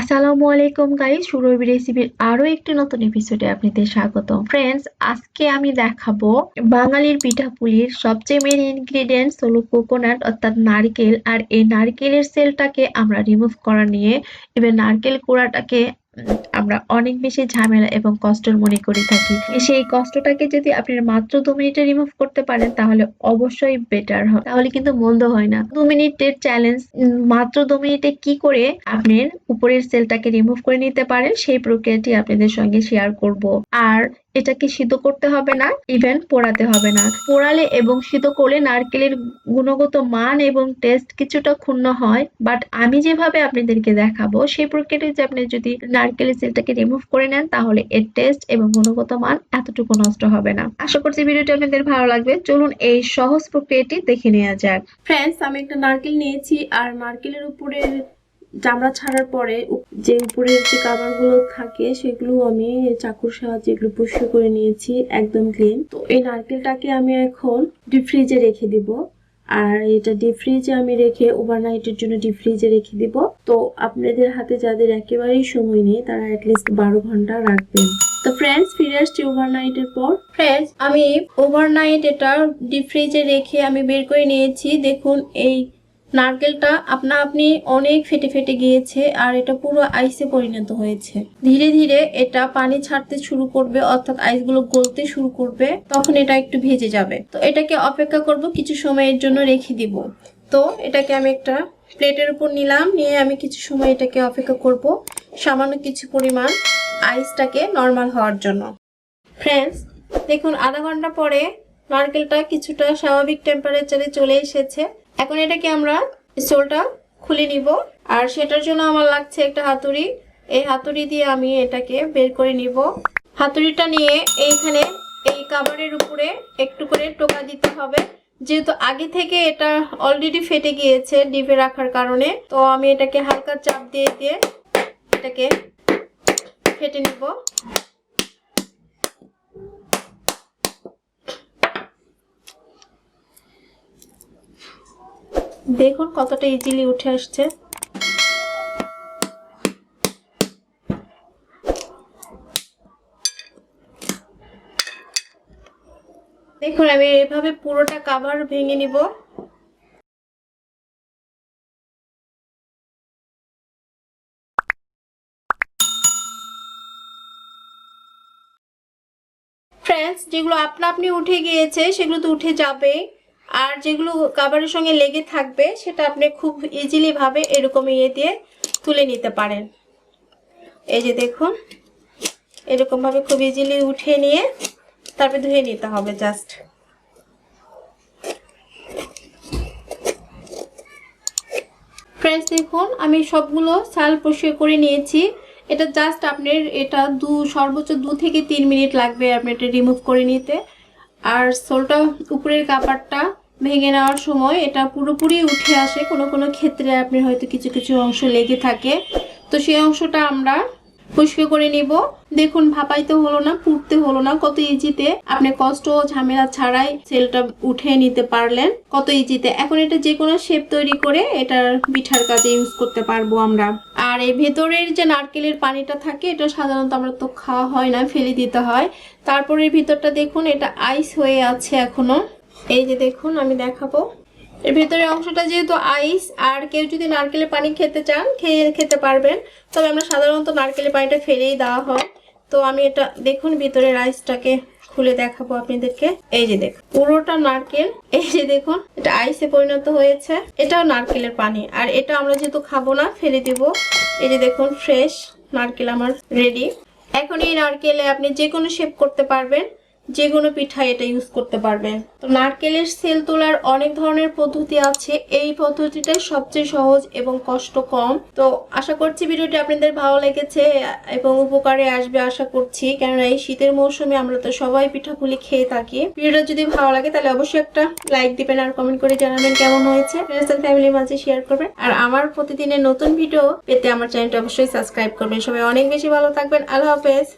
আসসালামু আলাইকুম গাইস, সুরভি রেসিপির আরো একটি নতুন এপিসোডে আপনাদের স্বাগত। ফ্রেন্ডস, আজকে আমি দেখাবো বাঙালির পিঠাপুলির সবচেয়ে মেইন ইনগ্রেডিয়েন্টস হলো কোকোনাট অর্থাৎ নারকেল। আর এই নারকেলের সেলটাকে আমরা রিমুভ করা নিয়ে, এবার নারকেল কোড়াটাকে আমরা অনেক বেশি ঝামেলা এবং কষ্টের মনে করে থাকি। সেই কষ্টটাকে যদি আপনি মাত্র 2 মিনিটে রিমুভ করতে পারেন তাহলে অবশ্যই বেটার হয়, তাহলে কিন্তু মন্দ হয় না। 2 মিনিটের চ্যালেঞ্জ, মাত্র 2 মিনিটে কি করে আপনি উপরের সেলটাকে রিমুভ করে নিতে পারেন সেই প্রক্রিয়াটি আপনাদের সঙ্গে শেয়ার করব। আর এটাকে সিদ্ধ করতে হবে না, ইভেন পোড়াতে হবে না। পোড়ালে এবং সিদ্ধ করলে নারকেলের গুণগত মান এবং টেস্ট কিছুটা ক্ষুণ্ণ হয়, বাট আমি যেভাবে আপনাদেরকে দেখাবো সেই প্রক্রিয়াটি আপনি যদি নারকেলের সেলটাকে রিমুভ করে নেন তাহলে এর টেস্ট এবং গুণগত মান এতটুকু নষ্ট হবে না। আশা করছি ভিডিওটি আপনাদের ভালো লাগবে। চলুন এই সহজ প্রক্রিয়াটি দেখে নেওয়া যাক। ফ্রেন্ডস, আমি একটা নারকেল নিয়েছি আর নারকেলের উপরের চামড়া ছাড়ার পরে যে উপরের যে কাভারগুলো থাকে সেগুলো আমি চাকুর সাহায্যে এগুলো পরিষ্কার করে নিয়েছি, একদম ক্লিন। তো এই নারকেলটাকে আমি এখন ডিপ ফ্রিজে রেখে দিব। আর এটা ডিপ ফ্রিজে আমি রেখে ওভারনাইটের জন্য ডিপ ফ্রিজে রেখে দিব। তো আপনাদের হাতে যাদের একেবারেই সময় নেই তারা অ্যাটলিস্ট 12 ঘন্টা রাখবেন। তো ফ্রেন্ডস, ফিরে আসছি ওভারনাইটের পর। ফ্রেন্ডস, আমি ওভারনাইট এটা ডিপ ফ্রিজে রেখে আমি বের করে নিয়েছি। দেখুন, এই নারকেলটা আপনি অনেক ফেটে ফেটে গিয়েছে আর এটা পুরো আইসে পরিণত হয়েছে। ধীরে ধীরে এটা পানি ছাড়তে শুরু করবে, অর্থাৎ আইসগুলো গলতে শুরু করবে, তখন এটা একটু ভেজে যাবে। তো এটাকে অপেক্ষা করব, কিছু সময়ের জন্য রেখে দিব। তো এটাকে আমি একটা প্লেটের উপর নিলাম, নিয়ে আমি কিছু সময় এটাকে অপেক্ষা করব সামান্য কিছু পরিমাণ আইসটাকে নর্মাল হওয়ার জন্য। ফ্রেন্ডস, দেখুন আধা ঘন্টা পরে নারকেলটা কিছুটা স্বাভাবিক টেম্পারেচারে চলে এসেছে। এখন এটাকে আমরা সোলটা খুলে নিব, আর সেটার জন্য আমার লাগছে একটা হাতুড়ি। এই হাতুড়ি দিয়ে আমি এটাকে বের করে নিব। হাতুড়িটা নিয়ে এইখানে এই কাভারের উপরে একটু করে টোকা দিতে হবে, যেহেতু আগে থেকে এটা অলরেডি ফেটে গিয়েছে ডিপে রাখার কারণে। তো আমি এটাকে হালকা চাপ দিয়ে দিয়ে এটাকে ফেটে নিব। দেখুন কতটা ইজিলি উঠে আসছে। দেখুন আমি এভাবে পুরোটা কাভার ভেঙে নিব। ফ্রেন্ডস, যেগুলো আপনি উঠে গিয়েছে সেগুলো তো উঠে যাবে, আর যেগুলো কাভারের সঙ্গে লেগে থাকবে সেটা আপনি খুব ইজিলি ভাবে এরকম ইয়ে দিয়ে তুলে নিতে পারেন। এই যে দেখুন, এরকম ভাবে খুব ইজিলি উঠে নিয়ে তারপরে ধুয়ে নিতে হবে জাস্ট। ফ্রেন্ডস, দেখুন আমি সবগুলো ছাল পরিষ্কার করে নিয়েছি। এটা জাস্ট আপনার এটা সর্বোচ্চ 2 থেকে 3 মিনিট লাগবে আপনি এটা রিমুভ করে নিতে। আর সোলটা উপরের কাপড়টা ভেঙে নেওয়ার সময় এটা পুরোপুরি উঠে আসে। কোনো কোনো ক্ষেত্রে আপনি হয়তো কিছু কিছু অংশ লেগে থাকে, তো সেই অংশটা আমরা পরিষ্কার করে নিব। দেখুন, ভাপাইতে হলো না, পুড়তে হলো না, কত ইজিতে আপনি কষ্ট ও ঝামেলা ছাড়াই সেলটা উঠে নিতে পারলেন, কত ইজিতে। এখন এটা যে কোনো শেপ তৈরি করে এটার পিঠার কাজে ইউজ করতে পারবো আমরা। আর এই ভেতরের যে নারকেলের পানিটা থাকে এটা সাধারণত আমরা তো খাওয়া হয় না, ফেলে দিতে হয়। তারপরে ভিতরটা দেখুন, এটা আইস হয়ে আছে এখনো। এই যে দেখুন, আমি দেখাবো। এর ভেতরের অংশটা যেহেতু আইস, আর কেউ যদি নারকেলের পানি খেতে চান খেতে পারবেন, তবে আমরা সাধারণত নারকেলের পানিটা ফেলেই দেওয়া হয়। তো আমি এটা দেখুন ভিতরের আইসটাকে খুলে দেখাবো আপনাদেরকে। এই যে দেখুন পুরোটা নারকেল, এই যে দেখুন এটা আইসে পরিণত হয়েছে। এটাও নারকেলের পানি, আর এটা আমরা যেহেতু খাবো না ফেলে দিব। এই যে দেখুন ফ্রেশ নারকেল আমার রেডি। এখন এই নারকেলে আপনি যে কোনো শেপ করতে পারবেন, যে কোনো পিঠায় এটা ইউজ করতে পারবেন। তো নারকেলের সেল তোলার অনেক ধরনের পদ্ধতি আছে, এই পদ্ধতিটাই সবচেয়ে সহজ এবং কষ্ট কম। তো আশা করছি ভিডিওটি আপনাদের ভালো লেগেছে এবং উপকারে আসবে আশা করছি, কেননা এই শীতের মৌসুমে আমরা তো সবাই পিঠাপুলি খেয়ে থাকি। ভিডিওটা যদি ভালো লাগে তাহলে অবশ্যই একটা লাইক দিবেন আর কমেন্ট করে জানাবেন কেমন হয়েছে। ফ্রেন্ডস এন্ড ফ্যামিলির মাঝে শেয়ার করবেন, আর আমার প্রতিদিনের নতুন ভিডিও পেতে আমার চ্যানেলটা অবশ্যই সাবস্ক্রাইব করবেন। সবাই অনেক বেশি ভালো থাকবেন। আল্লাহ হাফেজ।